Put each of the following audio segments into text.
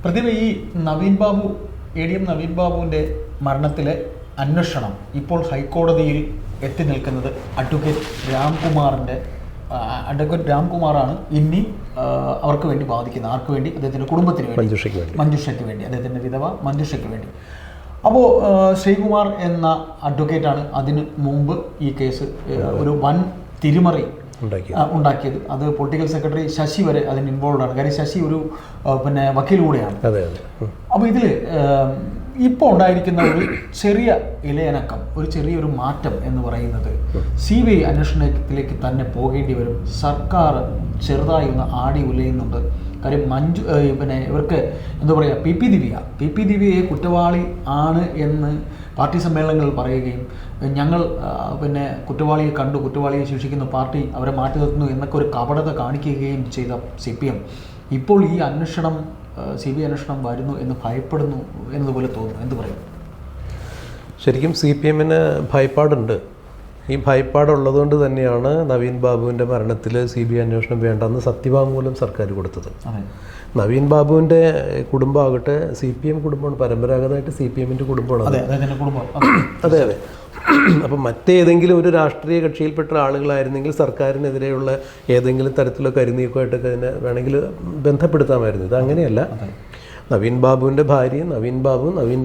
പ്രതിഭ, ഈ നവീൻ ബാബു ADM നവീൻ ബാബുവിൻ്റെ മരണത്തിലെ അന്വേഷണം ഇപ്പോൾ ഹൈക്കോടതിയിൽ എത്തി നിൽക്കുന്നത് അഡ്വക്കേറ്റ് രാംകുമാറാണ് ഇനി അവർക്ക് വേണ്ടി ബാധിക്കുന്നത്. ആർക്ക് വേണ്ടി? അദ്ദേഹത്തിൻ്റെ കുടുംബത്തിന് വേണ്ടി, മഞ്ജുഷയ്ക്ക് വേണ്ടി, അദ്ദേഹത്തിൻ്റെ വിധവ മഞ്ജുഷയ്ക്ക് വേണ്ടി. അപ്പോൾ ശ്രീകുമാർ എന്ന അഡ്വക്കേറ്റാണ് അതിന് മുമ്പ് ഈ കേസ് ഒരു വൻ തിരിമറി ഉണ്ടാക്കിയത്. അത് പൊളിറ്റിക്കൽ സെക്രട്ടറി ശശി വരെ അതിന് ഇൻവോൾവ് ആണ്. കാര്യം ശശി ഒരു വക്കീൽ കൂടെയാണ്. അപ്പോൾ ഇതിൽ ഇപ്പോൾ ഉണ്ടായിരിക്കുന്ന ഒരു ചെറിയ ഇലയനക്കം, ഒരു ചെറിയൊരു മാറ്റം എന്ന് പറയുന്നത് CBI അന്വേഷണത്തിലേക്ക് തന്നെ പോകേണ്ടി വരും. സർക്കാർ ചെറുതായി ഒന്ന് ആടി ഉലയുന്നുണ്ട്. കാര്യം ഇവർക്ക് എന്താ പറയുക, പി പി ദിവ്യയെ കുറ്റവാളി ആണ് എന്ന് പാർട്ടി സമ്മേളനങ്ങളിൽ പറയുകയും ഞങ്ങൾ കുറ്റവാളിയെ കണ്ടു, കുറ്റവാളിയെ ശിക്ഷിക്കുന്നു, പാർട്ടി അവരെ മാറ്റി നിർത്തുന്നു എന്നൊക്കെ ഒരു കപടത കാണിക്കുകയും ചെയ്ത CPM ഇപ്പോൾ ഈ അന്വേഷണം CBI അന്വേഷണം വരുന്നു എന്ന് ഭയപ്പെടുന്നു എന്നതുപോലെ തോന്നുന്നു. എന്ത് പറയും? ശരിക്കും CPMന് ഭയപ്പാടുണ്ട്. ഈ ഭയപ്പാടുള്ളതുകൊണ്ട് തന്നെയാണ് നവീൻ ബാബുവിൻ്റെ മരണത്തിൽ CBI അന്വേഷണം വേണ്ടെന്ന് സത്യവാങ്മൂലം സർക്കാർ കൊടുത്തത്. നവീൻ ബാബുവിൻ്റെ കുടുംബമാകട്ടെ CPM കുടുംബമാണ്, പരമ്പരാഗതമായിട്ട് CPMൻ്റെ കുടുംബമാണ്. അതെ. അപ്പം മറ്റേതെങ്കിലും ഒരു രാഷ്ട്രീയ കക്ഷിയിൽപ്പെട്ട ആളുകളായിരുന്നെങ്കിൽ സർക്കാരിനെതിരെയുള്ള ഏതെങ്കിലും തരത്തിലുള്ള കരുനീക്കമായിട്ടൊക്കെ അതിനെ വേണമെങ്കിൽ ബന്ധപ്പെടുത്താമായിരുന്നു. ഇത് അങ്ങനെയല്ല. നവീൻ ബാബുവിൻ്റെ ഭാര്യയും നവീൻ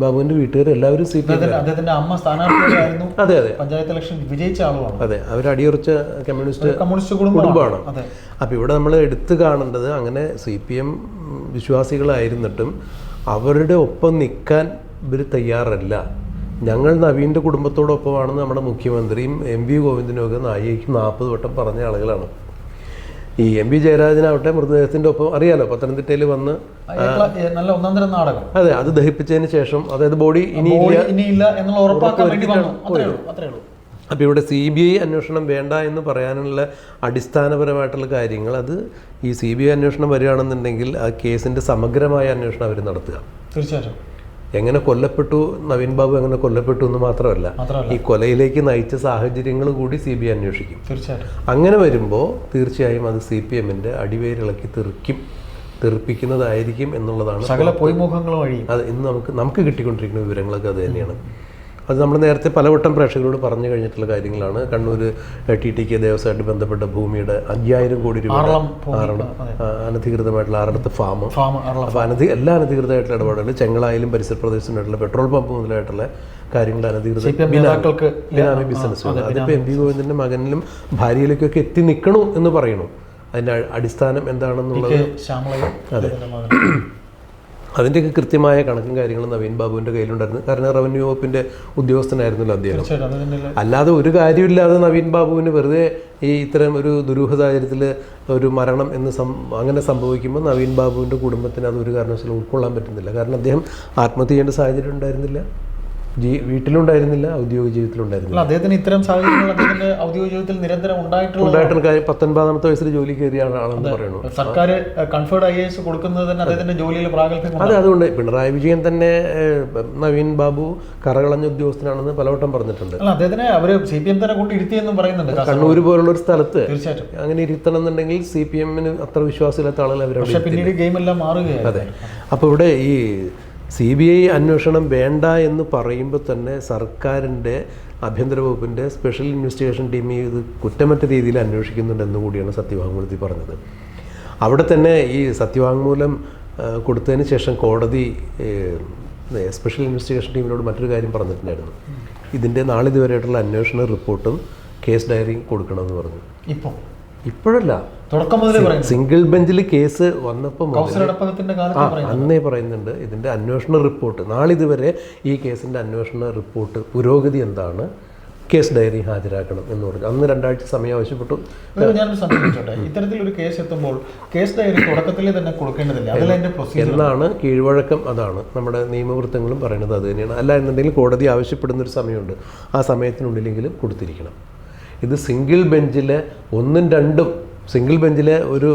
ബാബുവിൻ്റെ വീട്ടുകാരും എല്ലാവരും CPM. അദ്ദേഹത്തിന്റെ അമ്മ സ്ഥാനാർത്ഥിയായിരുന്നു. അതെ, പഞ്ചായത്ത് ഇലക്ഷൻ വിജയിച്ച ആളുമാണ്. അതെ, അവർ അടിയുറച്ച കമ്മ്യൂണിസ്റ്റ് കുടുംബമാണ്. അപ്പോൾ ഇവിടെ നമ്മൾ എടുത്തു കാണേണ്ടത്, അങ്ങനെ CPM വിശ്വാസികളായിരുന്നിട്ടും അവരുടെ ഒപ്പം നിൽക്കാൻ ഇവർ തയ്യാറല്ല. ഞങ്ങൾ നവീൻ്റെ കുടുംബത്തോടൊപ്പമാണെന്ന് നമ്മുടെ മുഖ്യമന്ത്രിയും MV ഗോവിന്ദനും ഒക്കെ 40 വട്ടം പറഞ്ഞ ആളുകളാണ്. ഈ MV ജയരാജനാവട്ടെ മൃതദേഹത്തിൻ്റെ ഒപ്പം അറിയാലോ, പത്തനംതിട്ടയിൽ വന്ന് നല്ല ഒന്നാന്തരം നാടകം. അതെ, അത് ദഹിപ്പിച്ചതിന് ശേഷം, അതായത് ബോഡി ഇനിയില്ല എന്നുള്ള ഉറപ്പാക്കാൻ വേണ്ടി വന്നു. അപ്പോൾ ഇവിടെ CBI അന്വേഷണം വേണ്ട എന്ന് പറയാനുള്ള അടിസ്ഥാനപരമായിട്ടുള്ള കാര്യങ്ങൾ, അത് ഈ CBI അന്വേഷണം വരികയാണെന്നുണ്ടെങ്കിൽ ആ കേസിൻ്റെ സമഗ്രമായ അന്വേഷണം അവർ നടത്തുക. തീർച്ചയായിട്ടും. എങ്ങനെ കൊല്ലപ്പെട്ടു, നവീൻ ബാബു എങ്ങനെ കൊല്ലപ്പെട്ടു എന്ന് മാത്രമല്ല, ഈ കൊലയിലേക്ക് നയിച്ച സാഹചര്യങ്ങൾ കൂടി CBI അന്വേഷിക്കും. അങ്ങനെ വരുമ്പോൾ തീർച്ചയായും അത് CPMൻ്റെ അടിവേരിളക്കി തെറിപ്പിക്കുന്നതായിരിക്കും എന്നുള്ളതാണ് സകല പൊയ്മുഖങ്ങൾ വഴി. അത് ഇന്ന് നമുക്ക് കിട്ടിക്കൊണ്ടിരിക്കുന്ന വിവരങ്ങളൊക്കെ അത് തന്നെയാണ്. അത് നമ്മൾ നേരത്തെ പലവട്ടം പ്രേക്ഷകരോട് പറഞ്ഞു കഴിഞ്ഞിട്ടുള്ള കാര്യങ്ങളാണ്. കണ്ണൂർ TTK ദേവസ്വമായിട്ട് ബന്ധപ്പെട്ട ഭൂമിയുടെ 5000 കോടി രൂപ അനധികൃതമായിട്ടുള്ള ആറടത്ത് ഫാം. അപ്പോൾ എല്ലാ അനധികൃതമായിട്ടുള്ള ഇടപാടുകൾ, ചെങ്ങളായാലും പരിസര പ്രദേശത്തുമായിട്ടുള്ള പെട്രോൾ പമ്പ് മുതലായിട്ടുള്ള കാര്യങ്ങൾ അനധികൃത ബിനാമി ബിസിനസ്സുകൾ. അതിപ്പോൾ MV ഗോവിന്ദൻ്റെ മകനിലും ഭാര്യയിലേക്കൊക്കെ എത്തി നിൽക്കണു എന്ന് പറയണു. അതിൻ്റെ അടിസ്ഥാനം എന്താണെന്നുള്ളത്, അതെ, അതിൻ്റെയൊക്കെ കൃത്യമായ കണക്കും കാര്യങ്ങളും നവീൻ ബാബുവിൻ്റെ കയ്യിലുണ്ടായിരുന്നു. കാരണം റവന്യൂ വകുപ്പിൻ്റെ ഉദ്യോഗസ്ഥനായിരുന്നല്ലോ അദ്ദേഹം. അല്ലാതെ ഒരു കാര്യമില്ലാതെ നവീൻ ബാബുവിന് വെറുതെ ഈ ഇത്തരം ഒരു ദുരൂഹ സാഹചര്യത്തിൽ ഒരു മരണം എന്ന് അങ്ങനെ സംഭവിക്കുമ്പോൾ നവീൻ ബാബുവിൻ്റെ കുടുംബത്തിന് അത് ഒരു കാരണവശാലും ഉൾക്കൊള്ളാൻ പറ്റുന്നില്ല. കാരണം അദ്ദേഹം ആത്മഹത്യ ചെയ്യേണ്ട സാഹചര്യം ഉണ്ടായിരുന്നില്ല, വീട്ടിലുണ്ടായിരുന്നില്ല, ഔദ്യോഗിക ജീവിതത്തിലുണ്ടായിരുന്നില്ല. അദ്ദേഹത്തിന് ഇത്തരം സാഹചര്യങ്ങൾ അദ്ദേഹത്തിന്റെ ഔദ്യോഗിക ജീവിതത്തിൽ നിരന്തരം ഉണ്ടായിട്ടുള്ള 19 വയസ്സിൽ ജോലി കയറിയ ആളാണെന്ന് പറയുന്നു. സർക്കാർ കൺഫേർഡ് IAS കൊടുക്കുന്നത് തന്നെ അദ്ദേഹത്തിന്റെ ജോലിയിൽ പ്രാഗൽഭ്യം. അതെ, അതുകൊണ്ട് പിണറായി വിജയൻ തന്നെ നവീൻ ബാബു കറകളഞ്ഞ ഉദ്യോഗസ്ഥനാണെന്ന് പലവട്ടം പറഞ്ഞിട്ടുണ്ട്. അദ്ദേഹത്തിനെ അവര് CPM തന്നെ കൊണ്ട് ഇരുത്തിയെന്നും പറയുന്നുണ്ട്. കണ്ണൂർ പോലുള്ള ഒരു സ്ഥലത്ത് തീർച്ചയായിട്ടും അങ്ങനെ ഇരുത്തണം എന്നുണ്ടെങ്കിൽ CPMന് അത്ര വിശ്വാസമില്ലാത്ത ആളുകൾ അവരുടെ പിന്നീട് ഗെയിം എല്ലാം മാറുകയാണ്. അതെ. അപ്പോൾ ഇവിടെ ഈ CBI അന്വേഷണം വേണ്ട എന്ന് പറയുമ്പോൾ തന്നെ സർക്കാരിൻ്റെ ആഭ്യന്തര വകുപ്പിൻ്റെ സ്പെഷ്യൽ ഇൻവെസ്റ്റിഗേഷൻ ടീം ഇത് കുറ്റമറ്റ രീതിയിൽ അന്വേഷിക്കുന്നുണ്ടെന്ന് കൂടിയാണ് സത്യവാങ്മൂലത്തിൽ പറഞ്ഞത്. അവിടെ തന്നെ ഈ സത്യവാങ്മൂലം കൊടുത്തതിന് ശേഷം കോടതി സ്പെഷ്യൽ ഇൻവെസ്റ്റിഗേഷൻ ടീമിനോട് മറ്റൊരു കാര്യം പറഞ്ഞിട്ടുണ്ടായിരുന്നു. ഇതിൻ്റെ നാളിതുവരെയായിട്ടുള്ള അന്വേഷണ റിപ്പോർട്ടും കേസ് ഡയറിയും കൊടുക്കണമെന്ന് പറഞ്ഞു. ഇപ്പോഴല്ല, സിംഗിൾ ബെഞ്ചിൽ കേസ് വന്നപ്പോൾ അന്നേ പറയുന്നുണ്ട് ഇതിൻ്റെ അന്വേഷണ റിപ്പോർട്ട്, നാളിതുവരെ ഈ കേസിൻ്റെ അന്വേഷണ റിപ്പോർട്ട് പുരോഗതി എന്താണ്, കേസ് ഡയറി ഹാജരാക്കണം എന്ന് പറഞ്ഞു. അന്ന് 2 ആഴ്ച സമയം ആവശ്യപ്പെട്ടു. ഞാനൊരു സംശയിച്ചോട്ടെ, ഇത്തരത്തിലൊരു കേസ് എത്തുമ്പോൾ കേസ് ഡയറി തുടക്കത്തിലേ തന്നെ കൊടുക്കേണ്ടതില്ല എന്നാണ് കീഴ്വഴക്കം. അതാണ് നമ്മുടെ നിയമവൃത്തങ്ങളും പറയുന്നത്, അത് തന്നെയാണ്. അല്ല എന്നുണ്ടെങ്കിൽ കോടതി ആവശ്യപ്പെടുന്നൊരു സമയമുണ്ട്, ആ സമയത്തിനുള്ളിലെങ്കിലും കൊടുത്തിരിക്കണം. ഇത് സിംഗിൾ ബെഞ്ചിലെ 1ഉം 2ഉം സിംഗിൾ ബെഞ്ചിലെ ഒരു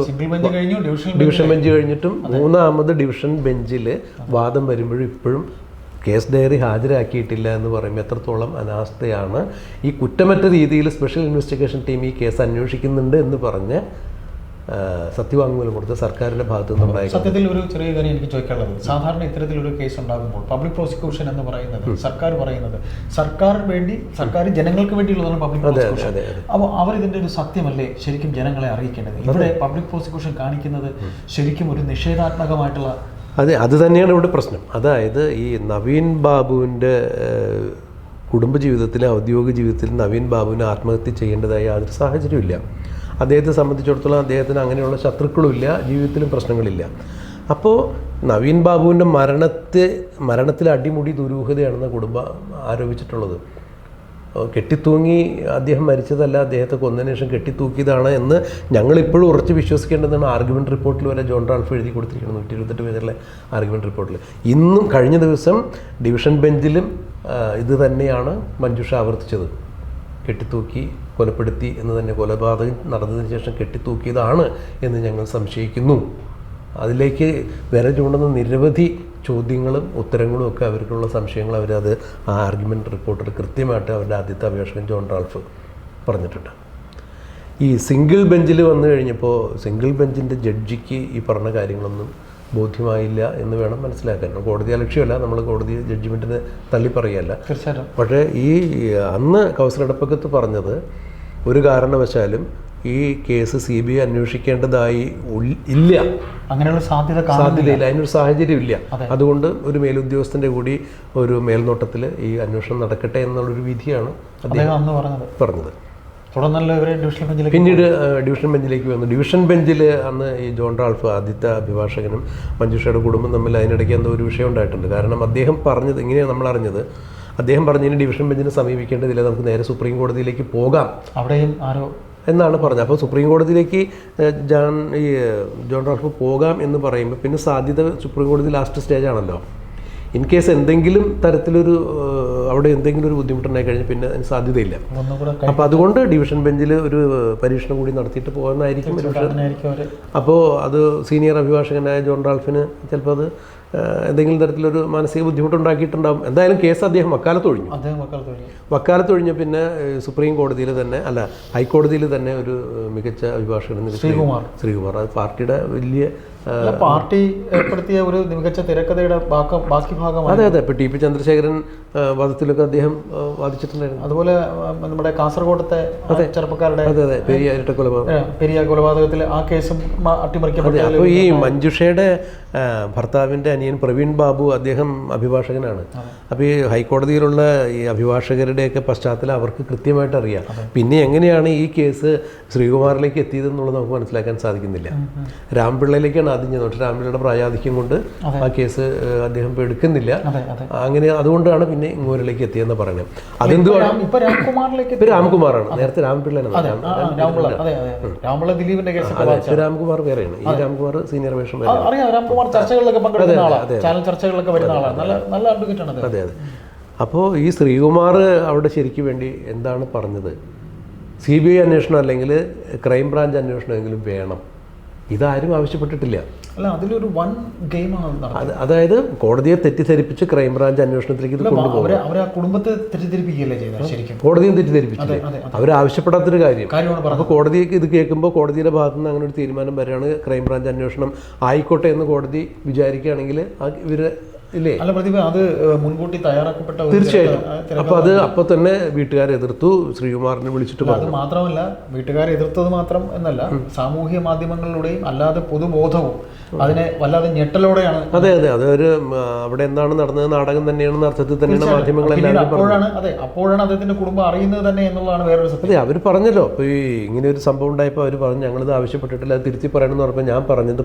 ഡിവിഷൻ ബെഞ്ച് കഴിഞ്ഞിട്ടും 3ാമത് ഡിവിഷൻ ബെഞ്ചിൽ വാദം വരുമ്പോഴും ഇപ്പോഴും കേസ് ഡയറി ഹാജരാക്കിയിട്ടില്ല എന്ന് പറയുമ്പോൾ എത്രത്തോളം അനാസ്ഥയാണ്. ഈ കുറ്റമറ്റ രീതിയിൽ സ്പെഷ്യൽ ഇൻവെസ്റ്റിഗേഷൻ ടീം ഈ കേസ് അന്വേഷിക്കുന്നുണ്ട് എന്ന് പറഞ്ഞ് സത്യവാങ്മൂലം കൊടുത്ത് സർക്കാരിൻ്റെ ഭാഗത്തു നിന്നുണ്ടായി. സത്യത്തിൽ ഒരു ചെറിയ കാര്യം എനിക്ക് ചോദിക്കാനുള്ളത്, സാധാരണ ഇത്തരത്തിലൊരു കേസ് ഉണ്ടാകുമ്പോൾ പബ്ലിക് പ്രോസിക്യൂഷൻ എന്ന് പറയുന്നത് സർക്കാർ പറയുന്നത് സർക്കാർ ജനങ്ങൾക്ക് വേണ്ടിയുള്ളതാണ് പബ്ലിക് പ്രോസിക്യൂഷൻ. അപ്പോൾ അവർ ഇതിൻ്റെ ഒരു സത്യമല്ലേ ശരിക്കും ജനങ്ങളെ അറിയിക്കേണ്ടത്? ഇവിടെ പബ്ലിക് പ്രോസിക്യൂഷൻ കാണിക്കുന്നത് ശരിക്കും ഒരു നിഷേധാത്മകമായിട്ടുള്ള. അതെ, അത് തന്നെയാണ് ഇവിടെ പ്രശ്നം. അതായത് ഈ നവീൻ ബാബുവിൻ്റെ കുടുംബജീവിതത്തിൽ, ഔദ്യോഗിക ജീവിതത്തിൽ നവീൻ ബാബുവിനെ ആത്മഹത്യ ചെയ്യേണ്ടതായ യാതൊരു സാഹചര്യമില്ല. അദ്ദേഹത്തെ സംബന്ധിച്ചിടത്തോളം അദ്ദേഹത്തിന് അങ്ങനെയുള്ള ശത്രുക്കളുമില്ല, ജീവിതത്തിലും പ്രശ്നങ്ങളില്ല. അപ്പോൾ നവീൻ ബാബുവിൻ്റെ മരണത്തിൽ അടിമുടി ദുരൂഹതയാണെന്ന് കുടുംബം ആരോപിച്ചിട്ടുള്ളത്. കെട്ടിത്തൂങ്ങി അദ്ദേഹം മരിച്ചതല്ല, അദ്ദേഹത്തെ കൊന്നതിന് ശേഷം കെട്ടിത്തൂക്കിയതാണ് എന്ന് ഞങ്ങളിപ്പോഴും ഉറച്ച് വിശ്വസിക്കേണ്ടതാണ്. ആർഗ്യുമെൻ്റ് റിപ്പോർട്ടിൽ വരെ ജോൺ റാൾഫ് എഴുതി കൊടുത്തിരിക്കണം, 128 പേജുള്ള ആർഗ്യുമെൻ്റ് റിപ്പോർട്ടിൽ. ഇന്നും കഴിഞ്ഞ ദിവസം ഡിവിഷൻ ബെഞ്ചിലും ഇത് തന്നെയാണ് മഞ്ജുഷ ആവർത്തിച്ചത്. കെട്ടിത്തൂക്കി കൊലപ്പെടുത്തി എന്ന് തന്നെ, കൊലപാതകം നടന്നതിന് ശേഷം കെട്ടിത്തൂക്കിയതാണ് എന്ന് ഞങ്ങൾ സംശയിക്കുന്നു. അതിലേക്ക് വിരൽ ചൂണ്ടുന്ന നിരവധി ചോദ്യങ്ങളും ഉത്തരങ്ങളും ഒക്കെ അവർക്കുള്ള സംശയങ്ങൾ അവരത് ആ ആർഗ്യുമെൻ്റ് റിപ്പോർട്ടിൽ കൃത്യമായിട്ട് അവരുടെ ആദ്യത്തെ അഭിഭാഷകൻ ജോൺ റാൾഫ് പറഞ്ഞിട്ടുണ്ട്. ഈ സിംഗിൾ ബെഞ്ചിൽ വന്നു കഴിഞ്ഞപ്പോൾ സിംഗിൾ ബെഞ്ചിൻ്റെ ജഡ്ജിക്ക് ഈ പറഞ്ഞ കാര്യങ്ങളൊന്നും ബോധ്യമായില്ല എന്ന് വേണം മനസ്സിലാക്കാൻ. കോടതി അലക്ഷ്യമല്ല, നമ്മൾ കോടതി ജഡ്ജിമെൻറ്റിനെ തള്ളി പറയുകയല്ല. തീർച്ചയായിട്ടും. പക്ഷേ ഈ അന്ന് കൗസൽ എടപ്പകത്ത് പറഞ്ഞത് ഒരു കാരണവശാലും ഈ കേസ് CBI അന്വേഷിക്കേണ്ടതായി ഇല്ല, അങ്ങനെയുള്ള സാധ്യതയില്ല, അതിനൊരു സാഹചര്യമില്ല. അതുകൊണ്ട് ഒരു മേലുദ്യോഗസ്ഥൻ്റെ കൂടി ഒരു മേൽനോട്ടത്തിൽ ഈ അന്വേഷണം നടക്കട്ടെ എന്നുള്ളൊരു വിധിയാണ് അദ്ദേഹം അന്ന് പറഞ്ഞത്. പിന്നീട് ഡിവിഷൻ ബെഞ്ചിലേക്ക് വന്നു. ഡിവിഷൻ ബെഞ്ചിൽ അന്ന് ഈ ജോൺ റാൾഫ്, ആദ്യത്തെ അഭിഭാഷകനും മഞ്ജുഷയുടെ കുടുംബം തമ്മിൽ അതിനിടയ്ക്ക് എന്തോ ഒരു വിഷയം ഉണ്ടായിട്ടുണ്ട്. കാരണം അദ്ദേഹം പറഞ്ഞത് ഇങ്ങനെയാണ് നമ്മൾ അറിഞ്ഞത്. അദ്ദേഹം പറഞ്ഞതിന് ഡിവിഷൻ ബെഞ്ചിനെ സമീപിക്കേണ്ടതില്ല, നമുക്ക് നേരെ സുപ്രീം കോടതിയിലേക്ക് പോകാം അവിടെയും ആരോ എന്നാണ് പറഞ്ഞത്. അപ്പോൾ സുപ്രീം കോടതിയിലേക്ക് ജോൺ റാൾഫ് പോകാം എന്ന് പറയുമ്പോൾ പിന്നെ സാധ്യത സുപ്രീം കോടതി ലാസ്റ്റ് സ്റ്റേജാണല്ലോ. ഇൻ കേസ് എന്തെങ്കിലും തരത്തിലൊരു അവിടെ എന്തെങ്കിലും ഒരു ബുദ്ധിമുട്ടുണ്ടായി കഴിഞ്ഞാൽ പിന്നെ അതിന് സാധ്യതയില്ല. അപ്പോൾ അതുകൊണ്ട് ഡിവിഷൻ ബെഞ്ചിൽ ഒരു പരീക്ഷണം കൂടി നടത്തിയിട്ട് പോകുന്നതായിരിക്കും. അപ്പോൾ അത് സീനിയർ അഭിഭാഷകനായ ജോൺ റാൾഫിന് ചിലപ്പോൾ അത് എന്തെങ്കിലും തരത്തിലൊരു മാനസിക ബുദ്ധിമുട്ടുണ്ടാക്കിയിട്ടുണ്ടാകും. എന്തായാലും കേസ് അദ്ദേഹം വക്കാലത്ത് ഒഴിഞ്ഞ പിന്നെ സുപ്രീം കോടതിയിൽ തന്നെ, അല്ല ഹൈക്കോടതിയിൽ തന്നെ ഒരു മികച്ച അഭിഭാഷകൻ ശ്രീകുമാർ, അത് പാർട്ടിയുടെ വലിയ പാർട്ടി ഏർപ്പെടുത്തിയ ഒരു മികച്ച തിരക്കഥയുടെ ബാക്കി ഭാഗമാണ്. അതെ, ഇപ്പോൾ ടി.പി. ചന്ദ്രശേഖരൻ വധത്തിലൊക്കെ അദ്ദേഹം വാദിച്ചിട്ടുണ്ടായിരുന്നു. അതുപോലെ നമ്മുടെ കാസർഗോഡത്തെ ചെറുപ്പക്കാരുടെ പെരിയ കൊലപാതകത്തിൽ ആ കേസും അട്ടിമറിക്കപ്പെട്ടു. അപ്പോൾ ഈ മഞ്ജുഷയുടെ ഭർത്താവിൻ്റെ അനിയൻ പ്രവീൺ ബാബു, അദ്ദേഹം അഭിഭാഷകനാണ്. അപ്പോൾ ഈ ഹൈക്കോടതിയിലുള്ള ഈ അഭിഭാഷകരുടെയൊക്കെ പശ്ചാത്തലം അവർക്ക് കൃത്യമായിട്ട് അറിയാം. പിന്നെ എങ്ങനെയാണ് ഈ കേസ് ശ്രീകുമാറിലേക്ക് എത്തിയതെന്നുള്ളത് നമുക്ക് മനസ്സിലാക്കാൻ സാധിക്കുന്നില്ല. രാംപിള്ളയിലേക്കാണ് ആദ്യം ചെന്നത്. പക്ഷേ രാംപിള്ളയുടെ പ്രായാധിക്യം കൊണ്ട് ആ കേസ് അദ്ദേഹം ഇപ്പോൾ എടുക്കുന്നില്ല. അങ്ങനെ അതുകൊണ്ടാണ് പിന്നെ ഇങ്ങോരിലേക്ക് എത്തിയെന്ന് പറയുന്നത്. അതെന്തുവാണ് ഇപ്പോൾ രാംകുമാറാണ്, നേരത്തെ രാംപിള്ളയാണ്. രാംകുമാർ വേറെയാണ്. ഈ രാംകുമാർ സീനിയർ വേഷം. അതെ. അപ്പോൾ ഈ ശ്രീകുമാർ അവിടെ ശരിക്കും വേണ്ടി എന്താണ് പറഞ്ഞത്? CBI അന്വേഷണം അല്ലെങ്കിൽ ക്രൈംബ്രാഞ്ച് അന്വേഷണമെങ്കിലും വേണം. ഇതാരും ആവശ്യപ്പെട്ടിട്ടില്ല. അല്ല, അതിലൊരു വൺ ഗെയിമാണ്. അതായത് കോടതിയെ തെറ്റിദ്ധരിപ്പിച്ച് ക്രൈംബ്രാഞ്ച് അന്വേഷണത്തിലേക്ക് ഇത് കൊണ്ടുപോകും. കുടുംബത്തെ തെറ്റിദ്ധരിപ്പിക്കുകയല്ലേ ചെയ്തത്? ശരിക്കും കോടതിയും തെറ്റിദ്ധരിപ്പിച്ചു. അവരാവശ്യപ്പെടാത്തൊരു കാര്യം. അപ്പോൾ കോടതിക്ക് ഇത് കേൾക്കുമ്പോൾ കോടതിയുടെ ഭാഗത്തുനിന്ന് അങ്ങനെ ഒരു തീരുമാനം വരികയാണ്, ക്രൈംബ്രാഞ്ച് അന്വേഷണം ആയിക്കോട്ടെ എന്ന് കോടതി വിചാരിക്കുകയാണെങ്കിൽ ഇവര് ഇല്ലേ? അല്ല പ്രതിഭ, അത് മുൻകൂട്ടി തയ്യാറാക്കപ്പെട്ട തീർച്ചയായിട്ടും. അപ്പോൾ അത് അപ്പോൾ തന്നെ വീട്ടുകാരെ എതിർത്തു. ശ്രീകുമാറിനെ വിളിച്ചിട്ട് അത് മാത്രമല്ല, വീട്ടുകാരെ എതിർത്തത് മാത്രം എന്നല്ല, സാമൂഹ്യ മാധ്യമങ്ങളിലൂടെയും അല്ലാതെ പൊതുബോധവും അതിനെ വല്ലാതെ ഞെട്ടലോടെയാണ്. അതെ, അതൊരു അവിടെ എന്താണ് നടന്നത് നാടകം തന്നെയാണെന്ന് അർത്ഥത്തിൽ തന്നെയാണ് മാധ്യമങ്ങളെല്ലാം. അപ്പോഴാണ് അദ്ദേഹത്തിന്റെ കുടുംബം അറിയുന്നത് തന്നെ എന്നുള്ളതാണ് വേറൊരു സത്യം. അതെ, അവർ പറഞ്ഞല്ലോ. അപ്പോൾ ഈ ഇങ്ങനെ ഒരു സംഭവം ഉണ്ടായപ്പോൾ അവർ പറഞ്ഞു ഞങ്ങളിത് ആവശ്യപ്പെട്ടിട്ടില്ല, അത് തിരുത്തി പറയണമെന്ന് പറഞ്ഞപ്പോൾ ഞാൻ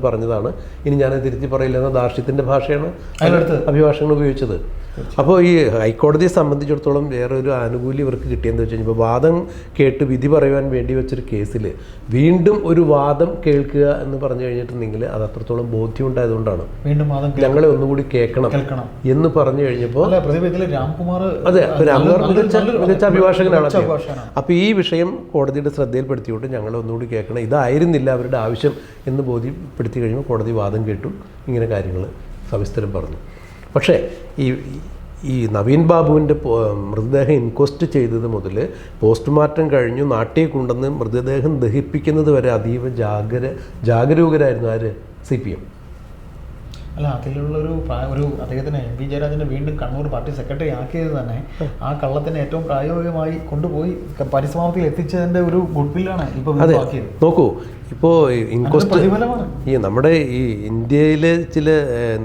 പറഞ്ഞതാണ്, ഇനി ഞാനത് തിരുത്തി പറയില്ല എന്ന ദാർഷ്ട്യത്തിന്റെ ഭാഷയാണ് അഭിഭാഷകൻ ഉപയോഗിച്ചത്. അപ്പോൾ ഈ ഹൈക്കോടതിയെ സംബന്ധിച്ചിടത്തോളം വേറെ ഒരു ആനുകൂല്യം ഇവർക്ക് കിട്ടിയെന്ന് വെച്ച് കഴിഞ്ഞാൽ, വാദം കേട്ട് വിധി പറയുവാൻ വേണ്ടി വെച്ചൊരു കേസിൽ വീണ്ടും ഒരു വാദം കേൾക്കുക എന്ന് പറഞ്ഞു കഴിഞ്ഞിട്ടുണ്ടെങ്കിൽ അത് അത്രത്തോളം ബോധ്യം ഉണ്ടായതുകൊണ്ടാണ്. വീണ്ടും വാദം ഞങ്ങളെ ഒന്നുകൂടി കേൾക്കണം എന്ന് പറഞ്ഞു കഴിഞ്ഞപ്പോൾ രാംകുമാർ മികച്ച അഭിഭാഷകനാണ്. അപ്പോൾ ഈ വിഷയം കോടതിയുടെ ശ്രദ്ധയിൽപ്പെടുത്തിയോണ്ട് ഞങ്ങളെ ഒന്നുകൂടി കേൾക്കണം, ഇതായിരുന്നില്ല അവരുടെ ആവശ്യം എന്ന് ബോധ്യപ്പെടുത്തി കഴിയുമ്പോൾ കോടതി വാദം കേട്ടു, ഇങ്ങനെ കാര്യങ്ങൾ സവിസ്തരം പറഞ്ഞു. പക്ഷേ ഈ നവീൻ ബാബുവിൻ്റെ മൃതദേഹം ഇൻക്വസ്റ്റ് ചെയ്തത് മുതൽ പോസ്റ്റ്മോർട്ടം കഴിഞ്ഞു നാട്ടിൽ കൊണ്ടുവന്ന് മൃതദേഹം ദഹിപ്പിക്കുന്നത് വരെ അതീവ ജാഗരൂകരായിരുന്നു ആര്? CPM. അല്ല, അതിലുള്ളൊരു അദ്ദേഹത്തിന് എം വി ജയരാജനെ വീണ്ടും കണ്ണൂർ പാർട്ടി സെക്രട്ടറി ആക്കിയത് തന്നെ ആ കള്ളത്തിനെ ഏറ്റവും പ്രായോഗികമായി കൊണ്ടുപോയി പരിസമാപ്തിയിൽ എത്തിച്ചതിൻ്റെ ഒരു ഗുഡ്വില്ലാണ് ഇപ്പോൾ ആക്കിയത്. നോക്കൂ, ഇപ്പോൾ ഇൻക്വസ്റ്റ് പ്രതിഫലമാണ്. നമ്മുടെ ഈ ഇന്ത്യയിലെ ചില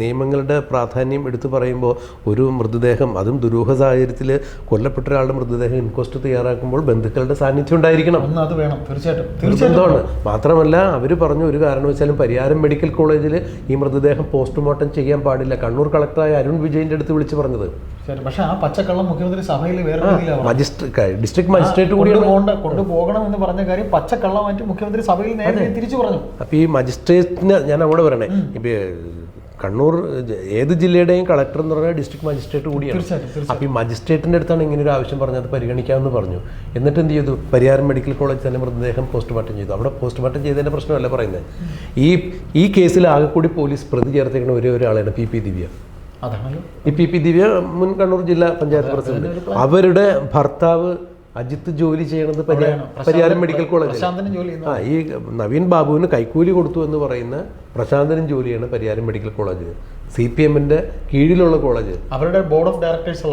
നിയമങ്ങളുടെ പ്രാധാന്യം എടുത്തു പറയുമ്പോൾ ഒരു മൃതദേഹം, അതും ദുരൂഹ സാഹചര്യത്തിൽ കൊല്ലപ്പെട്ട ഒരാളുടെ മൃതദേഹം ഇൻക്വസ്റ്റ് തയ്യാറാക്കുമ്പോൾ ബന്ധുക്കളുടെ സാന്നിധ്യം ഉണ്ടായിരിക്കണം. അത് വേണം, തീർച്ചയായിട്ടും. മാത്രമല്ല അവർ പറഞ്ഞു ഒരു കാരണവശാലും പരിയാരം മെഡിക്കൽ കോളേജിൽ ഈ മൃതദേഹം പോസ്റ്റ്മോർട്ടം ചെയ്യാൻ പാടില്ല. കണ്ണൂർ കളക്ടറായ അരുൺ വിജയൻ്റെ അടുത്ത് വിളിച്ച് പറഞ്ഞത്. പക്ഷേ ആ പച്ചക്കള്ളം മുഖ്യമന്ത്രി സഭയിൽ വേറെ ഡിസ്ട്രിക്ട് മജിസ്ട്രേറ്റ് കൂടി കൊണ്ടുപോകണം എന്ന് പറഞ്ഞ കാര്യം പച്ചക്കള്ളമായിട്ട് മുഖ്യമന്ത്രി സഭയിൽ തിരിച്ചു പറഞ്ഞു. അപ്പോൾ ഈ മജിസ്ട്രേറ്റിന് ഞാൻ അവിടെ പറയണേ, ഇപ്പം കണ്ണൂർ ഏത് ജില്ലയുടെയും കളക്ടർ എന്ന് പറഞ്ഞാൽ ഡിസ്ട്രിക്ട് മജിസ്ട്രേറ്റ് കൂടിയാണ്. അപ്പോൾ ഈ മജിസ്ട്രേറ്റിൻ്റെ അടുത്താണ് ഇങ്ങനെ ഒരു ആവശ്യം പറഞ്ഞത്, പരിഗണിക്കാമെന്ന് പറഞ്ഞു. എന്നിട്ട് എന്ത് ചെയ്തു? പരിയാരം മെഡിക്കൽ കോളേജ് തന്നെ മൃതദേഹം പോസ്റ്റ്മോർട്ടം ചെയ്തു. അവിടെ പോസ്റ്റ്മോർട്ടം ചെയ്തതിൻ്റെ പ്രശ്നമല്ല പറയുന്നത്. ഈ കേസിൽ ആകെ കൂടി പോലീസ് പ്രതി ചേർത്തേക്കുന്ന ഒരേ ഒരാളാണ് PP ദിവ്യ. ഈ PP ദിവ്യ മുൻ കണ്ണൂർ ജില്ലാ പഞ്ചായത്ത് പ്രസിഡന്റ്. അവരുടെ ഭർത്താവ് അജിത്ത് ജോലി ചെയ്യണത് പരിയാരം മെഡിക്കൽ കോളേജ്. ഈ നവീൻ ബാബുവിന് കൈക്കൂലി കൊടുത്തു എന്ന് പറയുന്ന പ്രശാന്തനും ജോലിയാണ് പരിയാരം മെഡിക്കൽ കോളേജ്. CPMന്റെ കീഴിലുള്ള കോളേജ്, അവരുടെ ബോർഡ് ഓഫ് ഡയറക്ടേഴ്സ്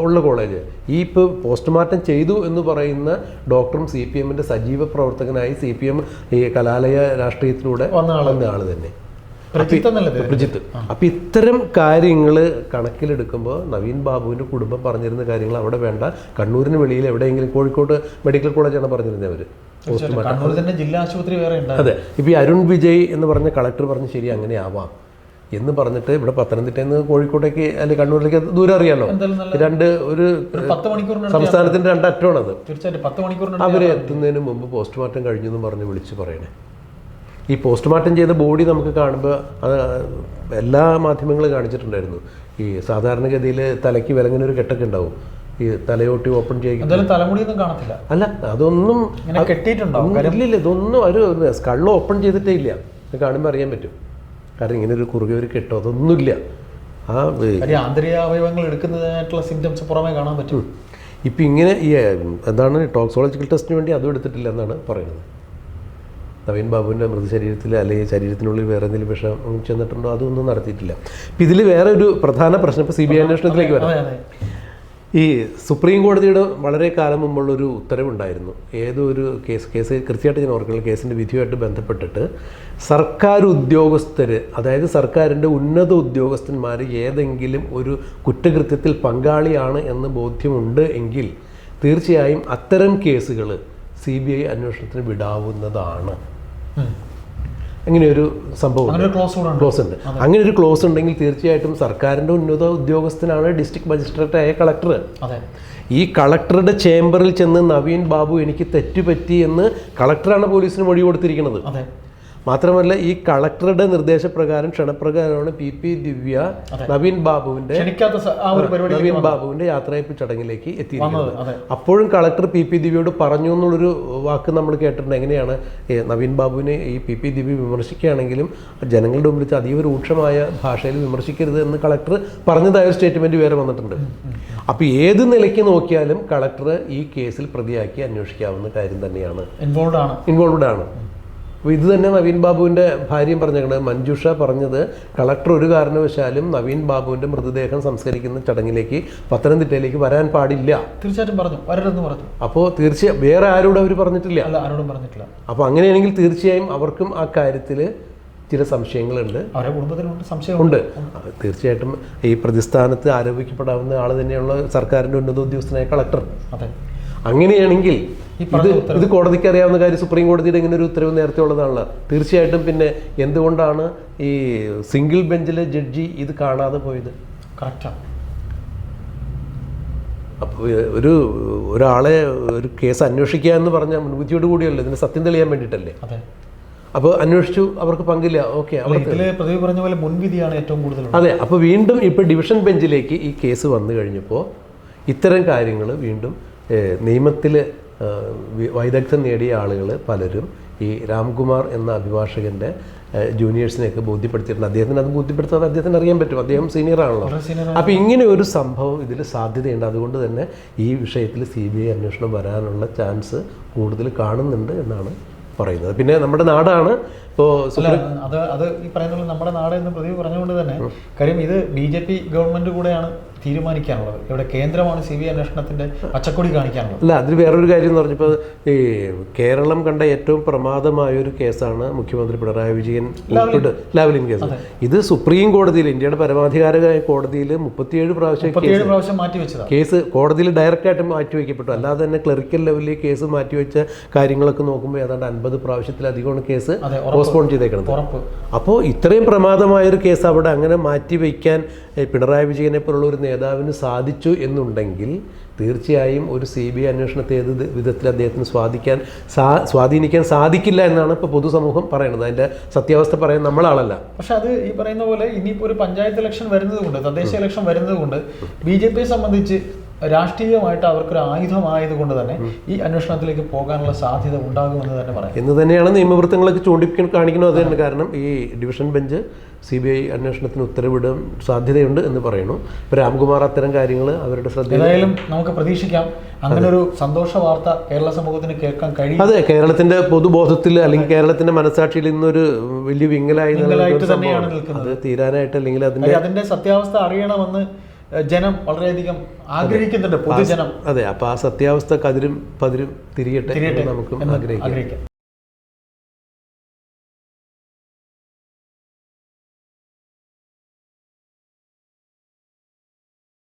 ഉള്ള കോളേജ്. ഈ ഇപ്പോൾ പോസ്റ്റ്മോർട്ടം ചെയ്തു എന്ന് പറയുന്ന ഡോക്ടറും CPMന്റെ സജീവ പ്രവർത്തകനായി CPM ഈ കലാലയ രാഷ്ട്രീയത്തിലൂടെ വന്ന ആള് തന്നെ, പ്രജിത്ത്. അപ്പം ഇത്തരം കാര്യങ്ങൾ കണക്കിലെടുക്കുമ്പോൾ നവീൻ ബാബുവിൻ്റെ കുടുംബം പറഞ്ഞിരുന്ന കാര്യങ്ങൾ അവിടെ വേണ്ട, കണ്ണൂരിന് വെളിയിൽ എവിടെയെങ്കിലും, കോഴിക്കോട് മെഡിക്കൽ കോളേജാണ് പറഞ്ഞിരുന്നത് അവർ പോസ്റ്റ്മോർട്ടം ജില്ലാ ആശുപത്രി വേറെ. അതെ, ഇപ്പോൾ ഈ അരുൺ വിജയ് എന്ന് പറഞ്ഞ കളക്ടർ പറഞ്ഞ് ശരി അങ്ങനെ ആവാം എന്ന് പറഞ്ഞിട്ട് ഇവിടെ പത്തനംതിട്ടയിൽ നിന്ന് കോഴിക്കോട്ടേക്ക് അല്ലെങ്കിൽ കണ്ണൂരിലേക്ക് ദൂരം അറിയാലോ, ഒരു സംസ്ഥാനത്തിൻ്റെ രണ്ടറ്റമാണത്. അവർ എത്തുന്നതിന് മുമ്പ് പോസ്റ്റ്മോർട്ടം കഴിഞ്ഞു എന്ന് പറഞ്ഞ് വിളിച്ച് പറയണേ. ഈ പോസ്റ്റ്മോർട്ടം ചെയ്ത ബോഡി നമുക്ക് കാണുമ്പോൾ എല്ലാ മാധ്യമങ്ങളും കാണിച്ചിട്ടുണ്ടായിരുന്നു. ഈ സാധാരണഗതിയിൽ തലയ്ക്ക് വിലങ്ങനൊരു കെട്ടൊക്കെ ഉണ്ടാവും, ഈ തലയോട്ടി ഓപ്പൺ ചെയ്യുക. തലമുടിയൊന്നും കാണത്തില്ല. അല്ല, അതൊന്നും ഇല്ല, ഇതൊന്നും ഒരു സ്കള്ള് ഓപ്പൺ ചെയ്തിട്ടേ ഇല്ല. കാണുമ്പോൾ അറിയാൻ പറ്റും. കാരണം ഇങ്ങനെ ഒരു കുറുകെ ഒരു കെട്ടോ അതൊന്നുമില്ല. ആന്തരിക അവയവങ്ങൾ എടുക്കുന്നതിനായിട്ടുള്ള സിംറ്റംസ് പുറമേ കാണാൻ പറ്റും. ഇപ്പം ഇങ്ങനെ ഈ എന്താണ് ടോക്സോളജിക്കൽ ടെസ്റ്റിന് വേണ്ടി അതും എടുത്തിട്ടില്ല എന്നാണ് പറയുന്നത്. നവീൻ ബാബുവിൻ്റെ മൃതശരീരത്തിൽ അല്ലെങ്കിൽ ശരീരത്തിനുള്ളിൽ വേറെ എന്തെങ്കിലും വിഷം ചെന്നിട്ടുണ്ടോ അതൊന്നും നടത്തിയിട്ടില്ല. ഇപ്പം ഇതിൽ വേറെ ഒരു പ്രധാന പ്രശ്നം, ഇപ്പോൾ CBI അന്വേഷണത്തിലേക്ക് വരാം. ഈ സുപ്രീം കോടതിയുടെ വളരെ കാലം മുമ്പുള്ളൊരു ഉത്തരവുണ്ടായിരുന്നു. ഏതോ ഒരു കേസ് കൃത്യമായിട്ട് ഞാൻ ഓർക്കുന്നില്ല, കേസിൻ്റെ വിധിയുമായിട്ട് ബന്ധപ്പെട്ടിട്ട് സർക്കാർ ഉദ്യോഗസ്ഥർ, അതായത് സർക്കാരിൻ്റെ ഉന്നത ഉദ്യോഗസ്ഥന്മാർ ഏതെങ്കിലും ഒരു കുറ്റകൃത്യത്തിൽ പങ്കാളിയാണ് എന്ന് ബോധ്യമുണ്ട് എങ്കിൽ തീർച്ചയായും അത്തരം കേസുകൾ CBI അന്വേഷണത്തിന് വിടാവുന്നതാണ്. അങ്ങനെയൊരു സംഭവം ക്ലോസ് ഉണ്ട്. അങ്ങനെ ഒരു ക്ലോസ് ഉണ്ടെങ്കിൽ തീർച്ചയായിട്ടും സർക്കാരിൻ്റെ ഉന്നത ഉദ്യോഗസ്ഥനാണ് ഡിസ്ട്രിക്ട് മജിസ്ട്രേറ്റായ കളക്ടർ. ഈ കളക്ടറുടെ ചേംബറിൽ ചെന്ന് നവീൻ ബാബു എനിക്ക് തെറ്റുപറ്റി എന്ന് കളക്ടറാണ് പോലീസിന് മൊഴി കൊടുത്തിരിക്കുന്നത്. മാത്രമല്ല ഈ കളക്ടറുടെ നിർദ്ദേശപ്രകാരം ക്ഷണപ്രകാരമാണ് PP ദിവ്യ നവീൻ ബാബുവിന്റെ യാത്രയപ്പ് ചടങ്ങിലേക്ക് എത്തിയിരിക്കുന്നത്. അപ്പോഴും കളക്ടർ PP ദിവ്യയോട് പറഞ്ഞു എന്നുള്ളൊരു വാക്ക് നമ്മൾ കേട്ടിട്ടുണ്ട്. എങ്ങനെയാണ് നവീൻ ബാബുവിനെ ഈ PP ദിവ്യ വിമർശിക്കുകയാണെങ്കിലും ജനങ്ങളുടെ മുമ്പിൽ അതീവ രൂക്ഷമായ ഭാഷയിൽ വിമർശിക്കരുത് എന്ന് കളക്ടർ പറഞ്ഞതായ ഒരു സ്റ്റേറ്റ്മെന്റ് വേറെ വന്നിട്ടുണ്ട്. അപ്പോൾ ഏത് നിലയ്ക്ക് നോക്കിയാലും കളക്ടർ ഈ കേസിൽ പ്രതിയാക്കി അന്വേഷിക്കാവുന്ന കാര്യം തന്നെയാണ്, ഇൻവോൾവ്ഡ് ആണ്. അപ്പോൾ ഇത് തന്നെ നവീൻ ബാബുവിൻ്റെ ഭാര്യയും പറഞ്ഞേക്കണത്. മഞ്ജുഷ പറഞ്ഞത് കളക്ടർ ഒരു കാരണവശാലും നവീൻ ബാബുവിൻ്റെ മൃതദേഹം സംസ്കരിക്കുന്ന ചടങ്ങിലേക്ക് പത്തനംതിട്ടയിലേക്ക് വരാൻ പാടില്ല. തീർച്ചയായിട്ടും പറഞ്ഞു, വരരുതെന്ന് പറഞ്ഞു. അപ്പോൾ തീർച്ചയായും വേറെ ആരോടും അവർ പറഞ്ഞിട്ടില്ല. ആരോടും പറഞ്ഞിട്ടില്ല. അപ്പോൾ അങ്ങനെയാണെങ്കിൽ തീർച്ചയായും അവർക്കും ആ കാര്യത്തിൽ ചില സംശയങ്ങളുണ്ട്, അവരുടെ കുടുംബത്തിനുണ്ട്, സംശയമുണ്ട്. തീർച്ചയായിട്ടും ഈ പ്രതിസ്ഥാനത്ത് ആരോപിക്കപ്പെടാവുന്ന ആൾ തന്നെയുള്ള സർക്കാരിൻ്റെ ഉന്നത ഉദ്യോഗസ്ഥനായ കളക്ടർ. അങ്ങനെയാണെങ്കിൽ ഇത് കോടതിക്ക് അറിയാവുന്ന കാര്യം. സുപ്രീം കോടതിയുടെ ഇങ്ങനെ ഒരു ഉത്തരവ് നേരത്തെ ഉള്ളതാണല്ലോ. തീർച്ചയായിട്ടും പിന്നെ എന്തുകൊണ്ടാണ് ഈ സിംഗിൾ ബെഞ്ചിലെ ജഡ്ജി ഇത് കാണാതെ പോയത്? കറക്റ്റാണ്. അപ്പോൾ ഒരാളെ ഒരു കേസ് അന്വേഷിക്കുക എന്ന് പറഞ്ഞാൽ മുൻവിധിയോട് കൂടിയല്ലോ, ഇതിന് സത്യം തെളിയാൻ വേണ്ടിയിട്ടല്ലേ. അപ്പോൾ അന്വേഷിച്ചു, അവർക്ക് പങ്കില്ല, ഓക്കെ. പ്രതി പറഞ്ഞ പോലെ മുൻവിധിയാണ് ഏറ്റവും കൂടുതൽ. അതെ. അപ്പോൾ വീണ്ടും ഇപ്പോൾ ഡിവിഷൻ ബെഞ്ചിലേക്ക് ഈ കേസ് വന്നു കഴിഞ്ഞപ്പോൾ ഇത്തരം കാര്യങ്ങൾ വീണ്ടും നിയമത്തിൽ വൈദഗ്ധ്യം നേടിയ ആളുകൾ പലരും ഈ രാംകുമാർ എന്ന അഭിഭാഷകൻ്റെ ജൂനിയേഴ്സിനെയൊക്കെ ബോധ്യപ്പെടുത്തിയിട്ടുണ്ട്. അദ്ദേഹത്തിന് അത് ബോധ്യപ്പെടുത്താതെ അദ്ദേഹത്തിന് അറിയാൻ പറ്റും, അദ്ദേഹം സീനിയറാണല്ലോ. അപ്പോൾ ഇങ്ങനെ ഒരു സംഭവം ഇതിൽ സാധ്യതയുണ്ട്. അതുകൊണ്ട് തന്നെ ഈ വിഷയത്തിൽ CBI അന്വേഷണം വരാനുള്ള ചാൻസ് കൂടുതൽ കാണുന്നുണ്ട് എന്നാണ് പറയുന്നത്. പിന്നെ നമ്മുടെ നാടാണ് ഇപ്പോൾ അത് ഈ പറയുന്നത് നമ്മുടെ നാട് എന്ന് പ്രദീപ് പറഞ്ഞുകൊണ്ട് തന്നെ കാര്യം ഇത് BJP ഗവൺമെന്റ് കൂടെയാണ് തീരുമാനിക്കാനുള്ളത്. ഇവിടെ കേന്ദ്രമാണ് CBI അന്വേഷണത്തിന്റെ പച്ചക്കൊടി കാണിക്കാനുള്ളത്. അല്ല, അതിൽ വേറൊരു കാര്യം എന്ന് പറഞ്ഞപ്പോൾ ഈ കേരളം കണ്ട ഏറ്റവും പ്രമാദമായൊരു കേസാണ് മുഖ്യമന്ത്രി പിണറായി വിജയൻ ലാവ്ലിൻ കേസ്. ഇത് സുപ്രീം കോടതിയിൽ, ഇന്ത്യയുടെ പരമാധികാര കോടതിയിൽ 37 പ്രാവശ്യം മാറ്റിവെച്ചതാണ് കേസ്. കോടതിയിൽ ഡയറക്റ്റായിട്ട് മാറ്റിവെക്കപ്പെട്ടു. അല്ലാതെ തന്നെ ക്ലറിക്കൽ ലെവലിൽ കേസ് മാറ്റിവെച്ച കാര്യങ്ങളൊക്കെ നോക്കുമ്പോൾ ഏതാണ്ട് 50 പ്രാവശ്യത്തിലധികമാണ് കേസ് പോസ്റ്റ്പോൺ ചെയ്തേക്കുന്നത്. അപ്പോൾ ഇത്രയും പ്രമാദമായൊരു കേസ് അവിടെ അങ്ങനെ മാറ്റിവെക്കാൻ പിണറായി വിജയനെ പോലുള്ള ഒരു നേതാവിന് സാധിച്ചു എന്നുണ്ടെങ്കിൽ തീർച്ചയായും ഒരു CBI അന്വേഷണത്തെ ഏത് വിധത്തിൽ അദ്ദേഹത്തിന് സ്വാധീനിക്കാൻ സാധിക്കില്ല എന്നാണ് ഇപ്പോൾ പൊതുസമൂഹം പറയുന്നത്. അതിൻ്റെ സത്യാവസ്ഥ പറയാൻ നമ്മളാളല്ല. പക്ഷെ അത് ഈ പറയുന്ന പോലെ ഇനിയിപ്പോൾ ഒരു പഞ്ചായത്ത് ഇലക്ഷൻ വരുന്നത് കൊണ്ട്, തദ്ദേശ ഇലക്ഷൻ വരുന്നത് കൊണ്ട് BJPയെ സംബന്ധിച്ച് രാഷ്ട്രീയമായിട്ട് അവർക്കൊരു ആയുധമായത് കൊണ്ട് തന്നെ ഈ അന്വേഷണത്തിലേക്ക് പോകാനുള്ള സാധ്യത ഉണ്ടാകുമെന്ന് തന്നെ പറയാം എന്ന് തന്നെയാണ് നിയമവൃത്തങ്ങളൊക്കെ കാണിക്കുന്നത്. അത് തന്നെ കാരണം ഈ ഡിവിഷൻ ബെഞ്ച് CBI അന്വേഷണത്തിന് ഉത്തരവിടാൻ സാധ്യതയുണ്ട് എന്ന് പറയുന്നു. ഇപ്പോൾ രാംകുമാർ അത്തരം കാര്യങ്ങൾ അവരുടെ ശ്രദ്ധ ഏതായാലും നമുക്ക് പ്രതീക്ഷിക്കാം അങ്ങനെ ഒരു സന്തോഷ വാർത്ത കേരള സമൂഹത്തിന് കേൾക്കാൻ കഴിയും. അതെ, കേരളത്തിന്റെ പൊതുബോധത്തിൽ അല്ലെങ്കിൽ കേരളത്തിന്റെ മനസാക്ഷിയിൽ ഇന്നൊരു വലിയ വിങ്ങലായിട്ട് തന്നെയാണ് നിൽക്കുന്നത്. അത് തീരാനായിട്ട് അല്ലെങ്കിൽ അതിന്റെ സത്യാവസ്ഥ അറിയണമെന്ന് ജനം വളരെയധികം ആഗ്രഹിക്കുന്നുണ്ട്, പൊതുജനം. അതെ, അപ്പോൾ ആ സത്യാവസ്ഥ കതിരും പതിരും തിരിയട്ടെ നമുക്കും ആഗ്രഹിക്കാം.